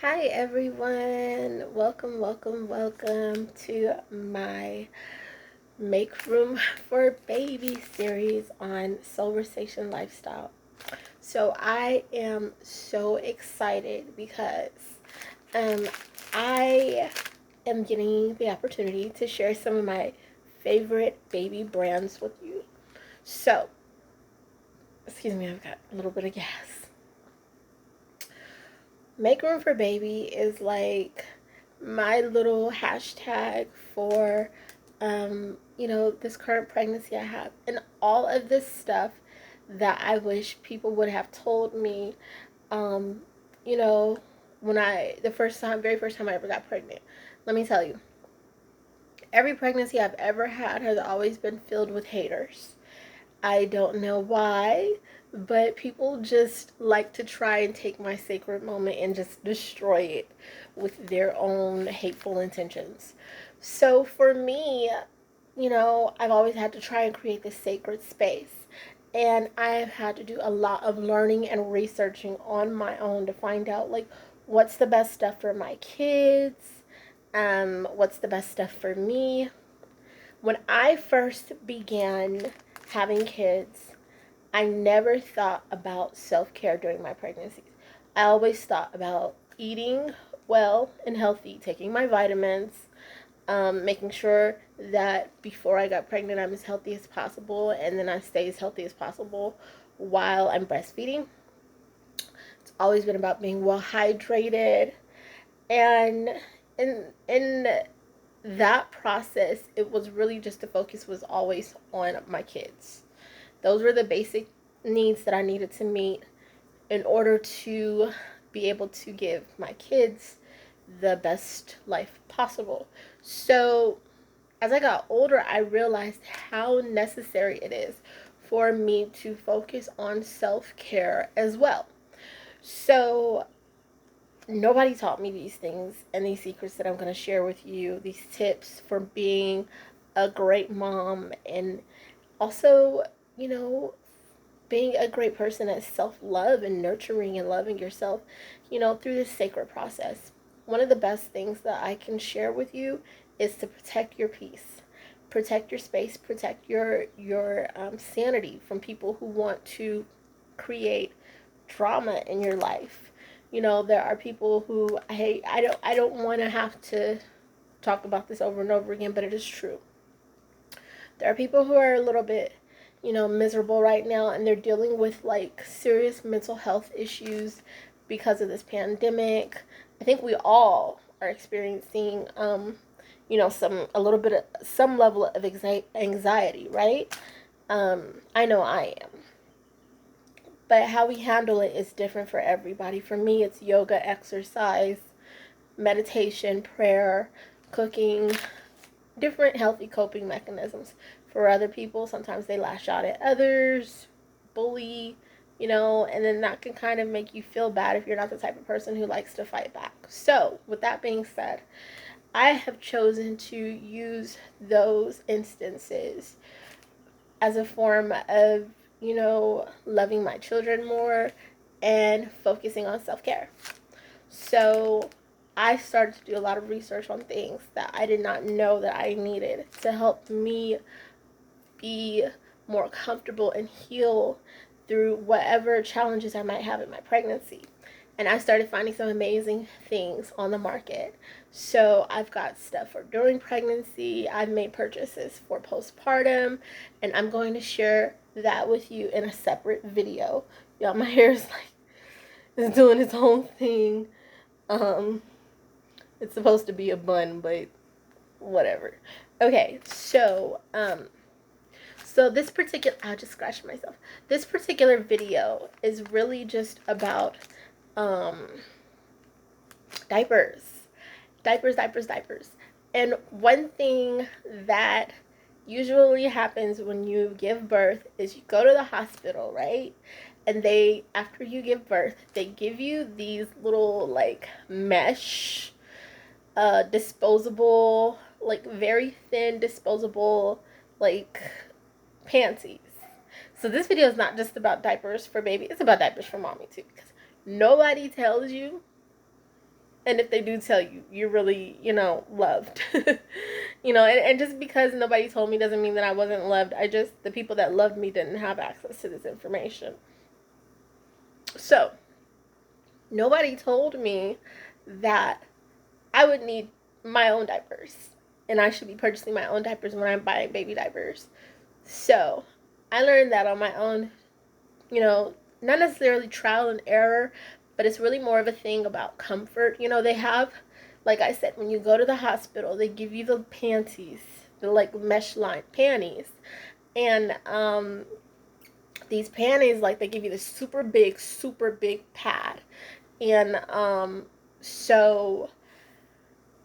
Hi everyone. Welcome to my Make Room for Baby series on Soulversation Lifestyle. So I am so excited because um I am getting the opportunity to share some of my favorite baby brands with you. So, excuse me, I've got a little bit of gas. Make Room for Baby is like my little hashtag for this current pregnancy I have, and all of this stuff that I wish people would have told me, um, you know, when very first time I ever got pregnant. Let me tell you, every pregnancy I've ever had has always been filled with haters. I don't know why, but people just like to try and take my sacred moment and just destroy it with their own hateful intentions. So for me, I've always had to try and create this sacred space. And I've had to do a lot of learning and researching on my own to find out, like, what's the best stuff for my kids, what's the best stuff for me. When I first began having kids, I never thought about self care during my pregnancies. I always thought about eating well and healthy, taking my vitamins, making sure that before I got pregnant, I'm as healthy as possible, and then I stay as healthy as possible while I'm breastfeeding. It's always been about being well hydrated, and in that process, it was really just the focus was always on my kids. Those were the basic needs that I needed to meet in order to be able to give my kids the best life possible. So, as I got older, I realized how necessary it is for me to focus on self care as well. So, nobody taught me these things and these secrets that I'm going to share with you, these tips for being a great mom, and also, you know, being a great person at self love and nurturing and loving yourself, through this sacred process. One of the best things that I can share with you is to protect your peace, protect your space, protect your sanity from people who want to create drama in your life. There are people who I don't want to have to talk about this over and over again, but it is true. There are people who are a little bit, miserable right now, and they're dealing with like serious mental health issues because of this pandemic. I think we all are experiencing, some a little bit of some level of anxiety, right? I know I am. But how we handle it is different for everybody. For me, it's yoga, exercise, meditation, prayer, cooking, different healthy coping mechanisms. For other people, sometimes they lash out at others, bully, and then that can kind of make you feel bad if you're not the type of person who likes to fight back. So, with that being said, I have chosen to use those instances as a form of, loving my children more and focusing on self care. So, I started to do a lot of research on things that I did not know that I needed to help me be more comfortable and heal through whatever challenges I might have in my pregnancy. And I started finding some amazing things on the market. So I've got stuff for during pregnancy, I've made purchases for postpartum, and I'm going to share that with you in a separate video. Y'all, my hair is like, it's doing its own thing. Um, it's supposed to be a bun, but whatever. Okay, so this particular, I just scratched myself. This particular video is really just about um, diapers, diapers. And one thing that usually happens when you give birth is you go to the hospital, right? And after you give birth, they give you these little like mesh, disposable, like very thin disposable, like panties. So this video is not just about diapers for baby, it's about diapers for mommy too. Because nobody tells you And if they do tell you, you're really, loved. And just because nobody told me doesn't mean that I wasn't loved. The people that loved me didn't have access to this information. So, nobody told me that I would need my own diapers. And I should be purchasing my own diapers when I'm buying baby diapers. So, I learned that on my own, not necessarily trial and error, but it's really more of a thing about comfort. They have, like I said, when you go to the hospital, they give you the panties, the like mesh lined panties. And these panties, like, they give you this super big pad. And so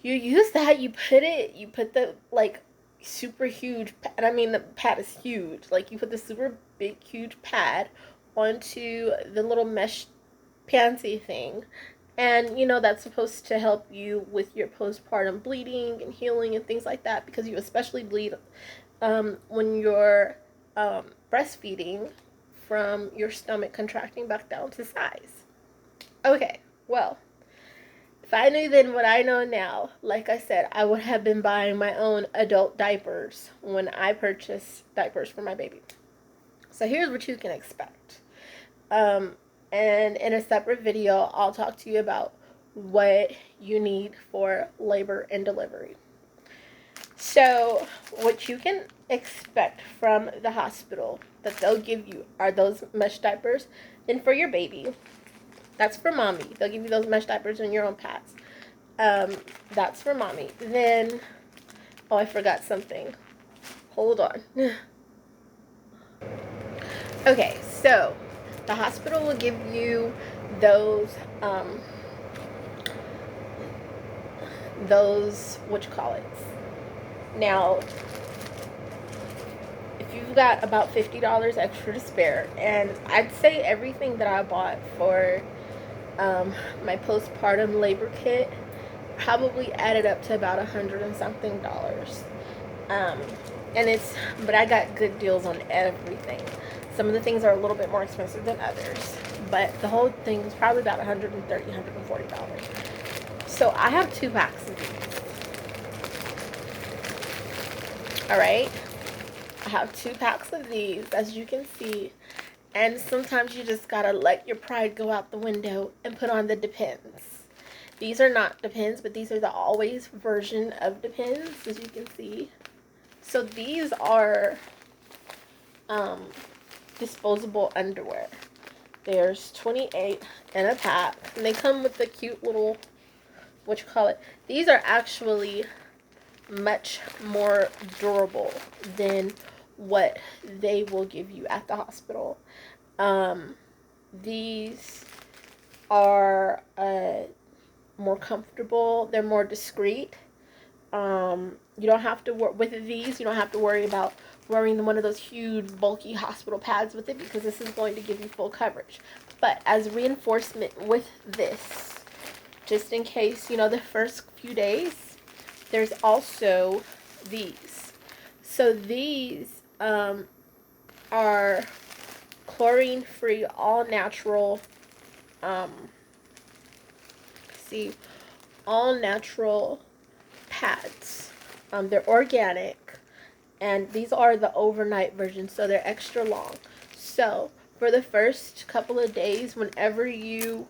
you use that, you put the like super huge pad. I mean, the pad is huge. Like, you put the super big huge pad onto the little mesh panty thing, and that's supposed to help you with your postpartum bleeding and healing and things like that, because you especially bleed when you're breastfeeding from your stomach contracting back down to size. Okay, well, if I knew then what I know now, like I said, I would have been buying my own adult diapers when I purchased diapers for my baby. So here's what you can expect. And in a separate video, I'll talk to you about what you need for labor and delivery. So what you can expect from the hospital that they'll give you are those mesh diapers. And for your baby, that's for mommy. They'll give you those mesh diapers and your own pads. That's for mommy. Then, oh, I forgot something. Hold on. Okay, so the hospital will give you those, what you call it. Now, if you've got about $50 extra to spare, and I'd say everything that I bought for my postpartum labor kit probably added up to about $100 and something. But I got good deals on everything. Some of the things are a little bit more expensive than others, but the whole thing is probably about $130, $140. So I have 2 packs of these. Alright, I have 2 packs of these, as you can see, and sometimes you just gotta let your pride go out the window and put on the Depends. These are not Depends, but these are the Always version of Depends, as you can see. So these are disposable underwear. There's 28 in a pack, and they come with the cute little, these are actually much more durable than what they will give you at the hospital. These are more comfortable. They're more discreet. You don't have to with these. You don't have to worry about wearing one of those huge bulky hospital pads with it, because this is going to give you full coverage. But as reinforcement with this, just in case, the first few days, there's also these. So these are chlorine-free, all-natural, all-natural pads. They're organic, and these are the overnight version, so they're extra long. So for the first couple of days, whenever you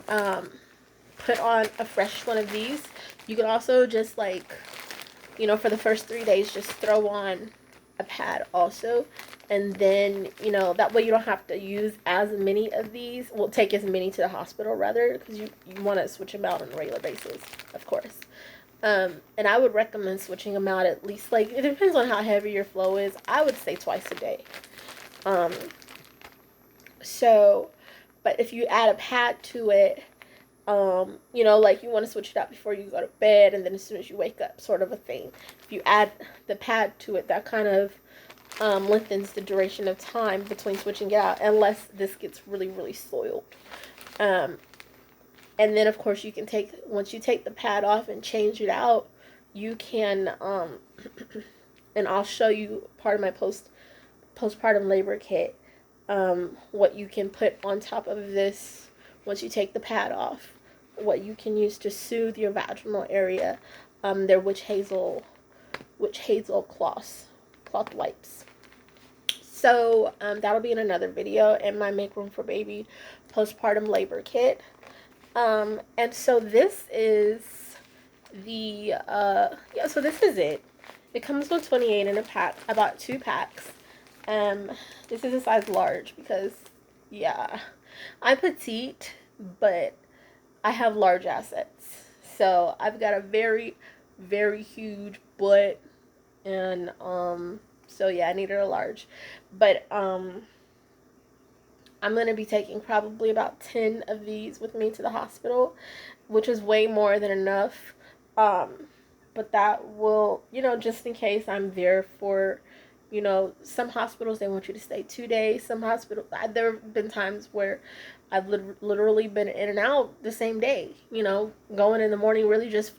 put on a fresh one of these, you can also just for the first 3 days, just throw on a pad also, and then that way you don't have to use as many of these. Well, take as many to the hospital rather, because you want to switch them out on a regular basis, of course. And I would recommend switching them out at least, it depends on how heavy your flow is. I would say twice a day. But if you add a pad to it, you want to switch it out before you go to bed, and then as soon as you wake up, sort of a thing. If you add the pad to it, that kind of lengthens the duration of time between switching it out, unless this gets really, really soiled. And then, of course, once you take the pad off and change it out, you can, and I'll show you part of my postpartum labor kit, what you can put on top of this once you take the pad off. what you can use to soothe your vaginal area. They're witch hazel cloth wipes. So that'll be in another video, in my Make Room for Baby postpartum labor kit. And so this is the yeah, so this is it. It comes with 28 in a pack. I bought 2 packs. This is a size large because, yeah, I'm petite, but I have large assets. So I've got a very, very huge butt, and so yeah, I needed a large. But I'm going to be taking probably about 10 of these with me to the hospital, which is way more than enough. Um, but that will, just in case I'm there for, some hospitals, they want you to stay 2 days. Some hospitals, there have been times where I've literally been in and out the same day, going in the morning, really just,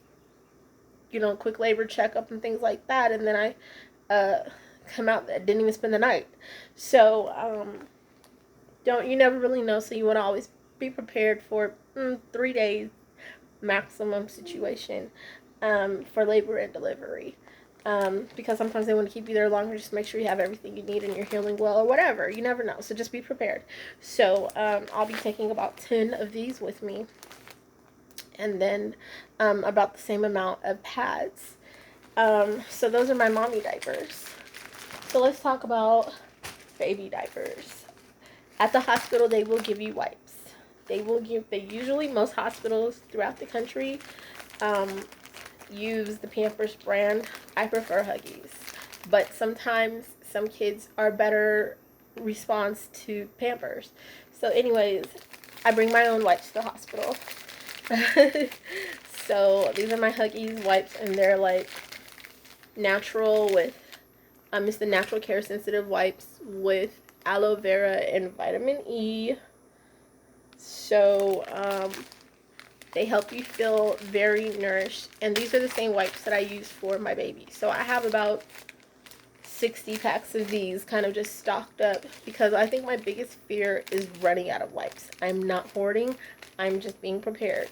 quick labor checkup and things like that. And then I come out, didn't even spend the night. So, you never really know, so you want to always be prepared for 3 days maximum situation for labor and delivery, because sometimes they want to keep you there longer, just to make sure you have everything you need and you're healing well or whatever. You never know, so just be prepared. So I'll be taking about 10 of these with me, and then about the same amount of pads. So those are my mommy diapers. So let's talk about baby diapers. At the hospital, they will give you wipes. They usually, most hospitals throughout the country use the Pampers brand. I prefer Huggies. But sometimes some kids are better response to Pampers. So anyways, I bring my own wipes to the hospital. So these are my Huggies wipes, and they're like natural with, it's the natural care sensitive wipes with aloe vera and vitamin E. So they help you feel very nourished, and these are the same wipes that I use for my baby. So I have about 60 packs of these kind of just stocked up, because I think my biggest fear is running out of wipes. I'm not hoarding, I'm just being prepared.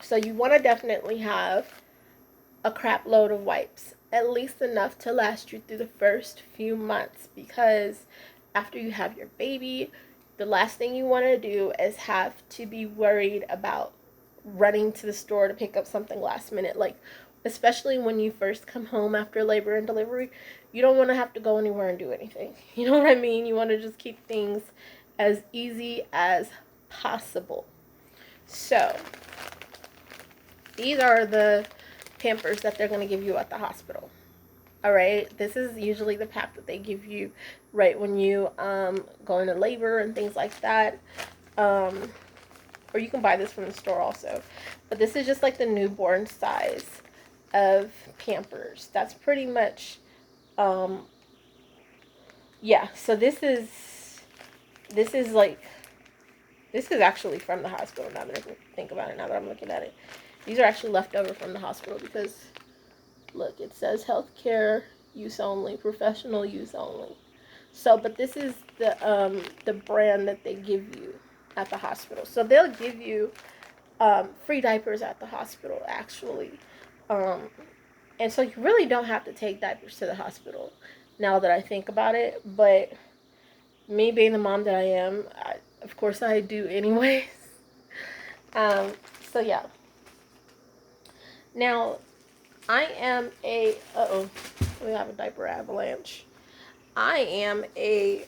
So you want to definitely have a crap load of wipes, at least enough to last you through the first few months, because after you have your baby, the last thing you want to do is have to be worried about running to the store to pick up something last minute. Like, especially when you first come home after labor and delivery, you don't want to have to go anywhere and do anything. You know what I mean? You want to just keep things as easy as possible. So these are the Pampers that they're going to give you at the hospital. Alright, this is usually the pack that they give you right when you go into labor and things like that. Or you can buy this from the store also. But this is just like the newborn size of Pampers. That's pretty much, yeah, so this is actually from the hospital, now that I think about it, now that I'm looking at it. These are actually left over from the hospital, because look, it says healthcare use only, professional use only. So, but this is the brand that they give you at the hospital. So they'll give you free diapers at the hospital, actually. And so you really don't have to take diapers to the hospital, now that I think about it. But me being the mom that I am, of course I do anyways. So yeah. Now, I am a, we have a diaper avalanche. I am a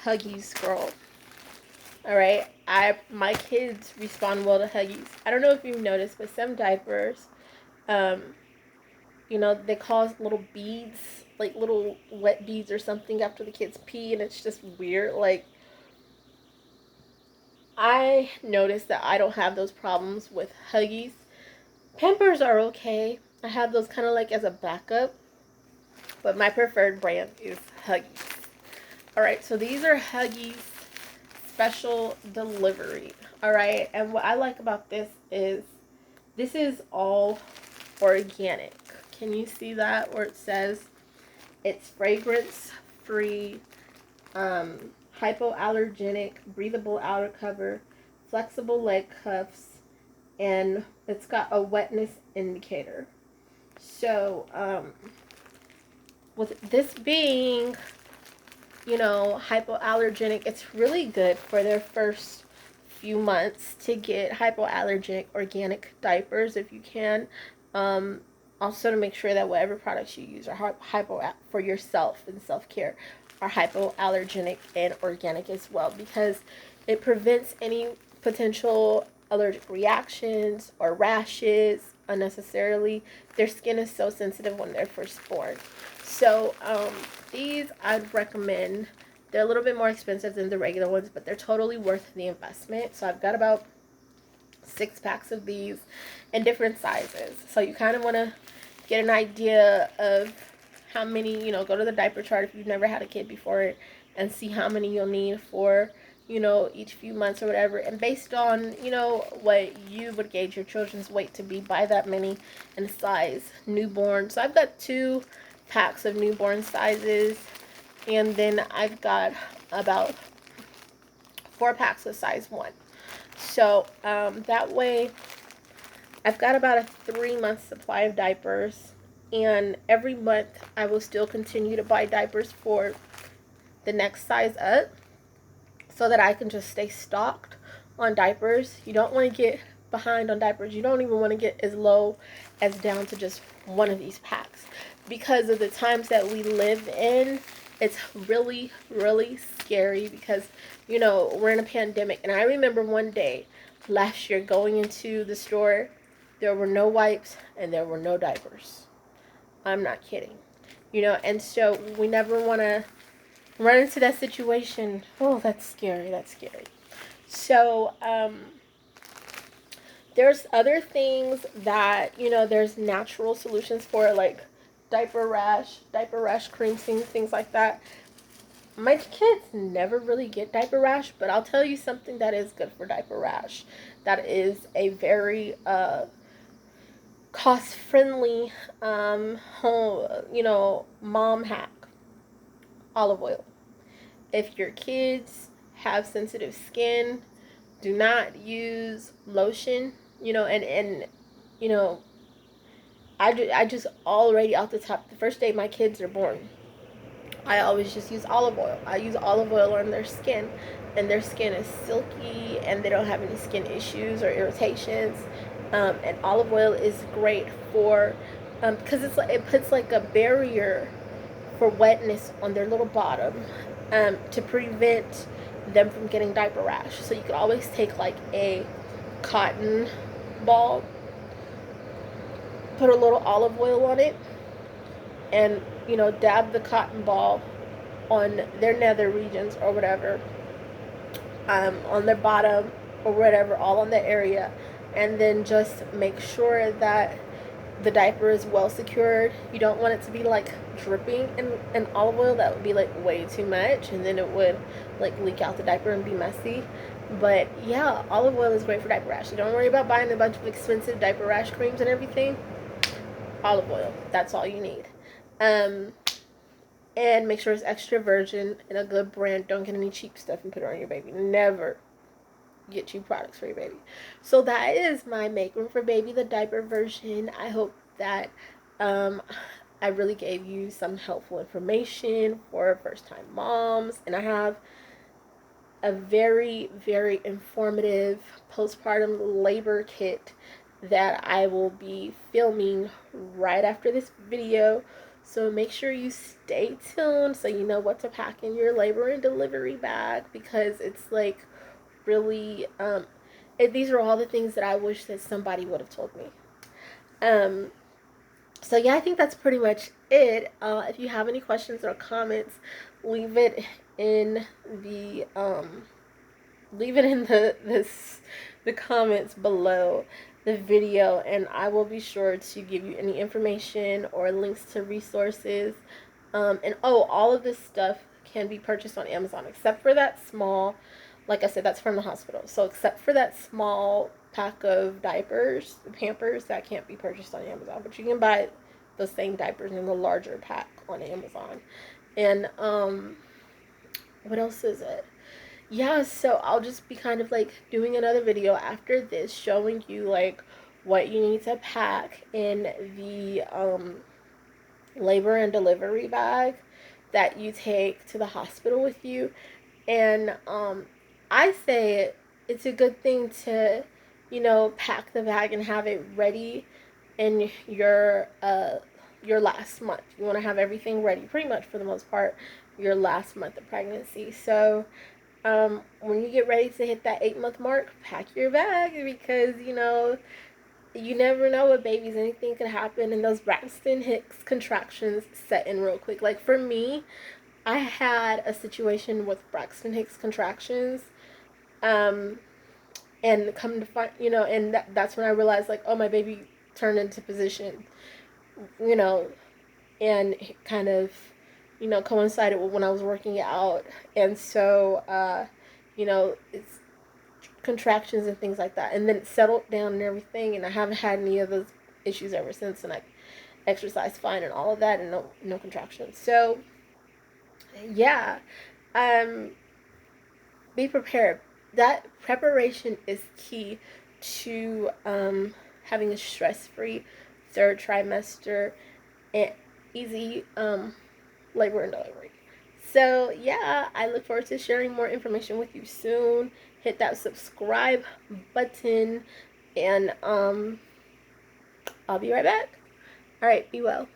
Huggies girl. Alright, my kids respond well to Huggies. I don't know if you've noticed, but some diapers, they cause little beads, like little wet beads or something after the kids pee, and it's just weird. Like, I noticed that I don't have those problems with Huggies. Pampers are okay. I have those kind of like as a backup, but my preferred brand is Huggies. Alright, so these are Huggies special delivery. Alright, and what I like about this is all organic. Can you see that where it says it's fragrance free, hypoallergenic, breathable outer cover, flexible leg cuffs, and it's got a wetness indicator. So, with this being, hypoallergenic, it's really good for their first few months to get hypoallergenic organic diapers if you can. Also, to make sure that whatever products you use are hypo for yourself and self-care are hypoallergenic and organic as well, because it prevents any potential allergic reactions or rashes unnecessarily. Their skin is so sensitive when they're first born. So these I'd recommend. They're a little bit more expensive than the regular ones, but they're totally worth the investment. So I've got about 6 packs of these in different sizes. So you kind of want to get an idea of how many, go to the diaper chart if you've never had a kid before and see how many you'll need for, each few months or whatever. And based on, what you would gauge your children's weight to be, buy that many in size newborn. So I've got 2 packs of newborn sizes, and then I've got about 4 packs of size 1. So that way I've got about a 3-month supply of diapers, and every month I will still continue to buy diapers for the next size up so that I can just stay stocked on diapers. You don't want to get behind on diapers. You don't even want to get as low as down to just one of these packs, because of the times that we live in. It's really, really scary because, we're in a pandemic. And I remember one day last year going into the store, there were no wipes and there were no diapers. I'm not kidding. And so we never want to run into that situation. Oh, that's scary. That's scary. So, there's other things that, there's natural solutions for, like diaper rash cream, things like that. My kids never really get diaper rash, but I'll tell you something that is good for diaper rash. That is a very cost-friendly home, mom hack. Olive oil. If your kids have sensitive skin, do not use lotion. And I just already off the top, the first day my kids are born, I always just use olive oil. I use olive oil on their skin, and their skin is silky, and they don't have any skin issues or irritations. And olive oil is great for, because it puts like a barrier for wetness on their little bottom, to prevent them from getting diaper rash. So you could always take like a cotton ball, put a little olive oil on it, and dab the cotton ball on their nether regions or whatever, on their bottom or whatever, all on the area, and then just make sure that the diaper is well secured. You don't want it to be like dripping in olive oil. That would be like way too much, and then it would like leak out the diaper and be messy. But yeah, olive oil is great for diaper rash. You don't worry about buying a bunch of expensive diaper rash creams and everything. Olive oil, that's all you need. And make sure it's extra virgin and a good brand. Don't get any cheap stuff and put it on your baby. Never get cheap products for your baby. So that is my Make Room for Baby, the diaper version. I hope that I really gave you some helpful information for first-time moms. And I have a very, very informative postpartum labor kit that I will be filming right after this video. So make sure you stay tuned so you know what to pack in your labor and delivery bag, because it's like really, these are all the things that I wish that somebody would have told me. So yeah, I think that's pretty much it. If you have any questions or comments, leave it in the the comments below the video, and I will be sure to give you any information or links to resources. And all of this stuff can be purchased on Amazon, except for that small, like I said, that's from the hospital. So except for that small pack of diapers, Pampers, that can't be purchased on Amazon. But you can buy the same diapers in the larger pack on Amazon. And what else is it? Yeah, so I'll just be kind of like doing another video after this showing you like what you need to pack in the labor and delivery bag that you take to the hospital with you. And I say it's a good thing to, pack the bag and have it ready in your last month. You want to have everything ready pretty much for the most part your last month of pregnancy. So when you get ready to hit that 8 month mark, pack your bag because you never know with babies. Anything could happen, and those Braxton Hicks contractions set in real quick. Like for me, I had a situation with Braxton Hicks contractions, um, and come to find, and that's when I realized, like, oh, my baby turned into position, you know, and it kind of, coincided with when I was working out, and so, it's contractions and things like that, and then it settled down and everything, and I haven't had any of those issues ever since, and I exercise fine and all of that, and no contractions. So yeah, um, be prepared. That preparation is key to having a stress-free third trimester and easy labor and delivery. So yeah, I look forward to sharing more information with you soon. Hit that subscribe button, and I'll be right back. All right, be well.